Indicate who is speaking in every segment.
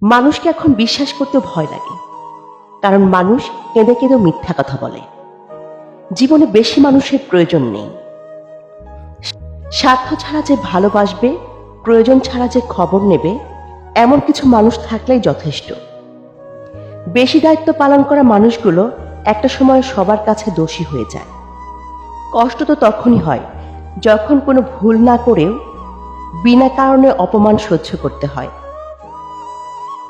Speaker 1: মানুষকে এখন বিশ্বাস করতে ভয় লাগে, কারণ মানুষ কেঁদে কেঁদেও মিথ্যা কথা বলে। জীবনে বেশি মানুষের প্রয়োজন নেই। স্বার্থ ছাড়া যে ভালোবাসবে, প্রয়োজন ছাড়া যে খবর নেবে, এমন কিছু মানুষ থাকলেই যথেষ্ট। বেশি দায়িত্ব পালন করা মানুষগুলো একটা সময় সবার কাছে দোষী হয়ে যায়। কষ্ট তো তখনই হয় যখন কোনো ভুল না করেও বিনা কারণে অপমান সহ্য করতে হয়।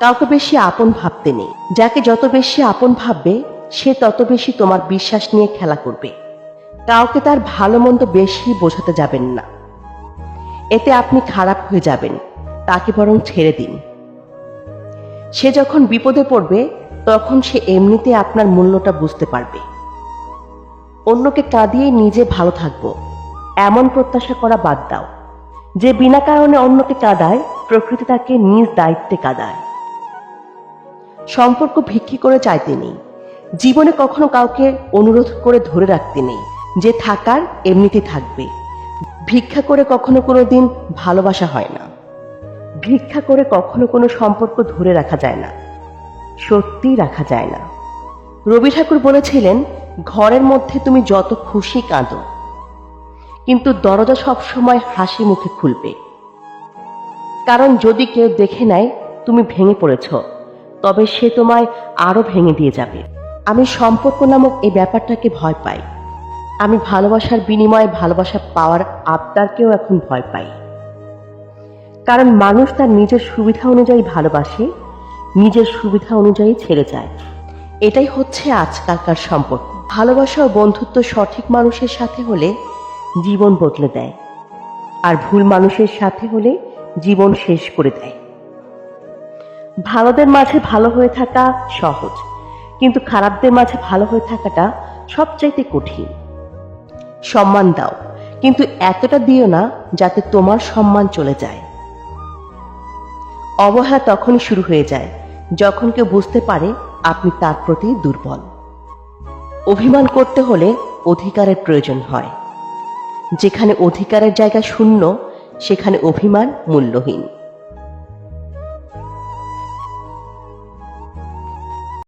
Speaker 1: কাউকে বেশি আপন ভাবতে নেই। যাকে যত বেশি আপন ভাববে, সে তত বেশি তোমার বিশ্বাস নিয়ে খেলা করবে। কাউকে তার ভালো মন্দ বেশি বোঝাতে যাবেন না, এতে আপনি খারাপ হয়ে যাবেন। তাকে বরং ছেড়ে দিন। সে যখন বিপদে পড়বে, তখন সে এমনিতে আপনার মূল্যটা বুঝতে পারবে। অন্যকে কাঁদিয়ে নিজে ভালো থাকবো, এমন প্রত্যাশা করা বাদ দাও। যে বিনা কারণে অন্যকে কাঁদায়, প্রকৃতি তাকে নিজ দায়িত্বে কাঁদায়। সম্পর্ক ভিক্ষি করে চাইতে নেই। জীবনে কখনো কাউকে অনুরোধ করে ধরে রাখতে নেই। যে থাকার এমনিতে থাকবে। ভিক্ষা করে কখনো কোনো দিন ভালোবাসা হয় না। ভিক্ষা করে কখনো কোনো সম্পর্ক ধরে রাখা যায় না, সত্যি রাখা যায় না। রবি ঠাকুর বলেছিলেন, ঘরের মধ্যে তুমি যত খুশি কাঁদো, কিন্তু দরজা সবসময় হাসি মুখে খুলবে। কারণ যদি কেউ দেখে নেয় তুমি ভেঙে পড়েছ, তবে সে তোমায় আরো ভেঙে দিয়ে যাবে। আমি সম্পর্ক নামক এই ব্যাপারটাকে ভয় পাই। আমি ভালোবাসার বিনিময়ে ভালোবাসা পাওয়ার আবদারকেও এখন ভয় পাই। কারণ মানুষ তার নিজের সুবিধা অনুযায়ী ভালোবাসে, নিজের সুবিধা অনুযায়ী ছেড়ে যায়। এটাই হচ্ছে আজকালকার সম্পর্ক। ভালোবাসা ও বন্ধুত্ব সঠিক মানুষের সাথে হলে জীবন বদলে দেয়, আর ভুল মানুষের সাথে হলে জীবন শেষ করে দেয়। ভালোদের মাঝে ভালো হয়ে থাকা সহজ, কিন্তু খারাপদের মাঝে ভালো হয়ে থাকাটা সবচাইতে কঠিন। সম্মান দাও, কিন্তু এতটা দিও না যাতে তোমার সম্মান চলে যায়। অবহেলা তখনই শুরু হয়ে যায় যখন কেউ বুঝতে পারে আপনি তার প্রতি দুর্বল। অভিমান করতে হলে অধিকারের প্রয়োজন হয়। যেখানে অধিকারের জায়গা শূন্য, সেখানে অভিমান মূল্যহীন।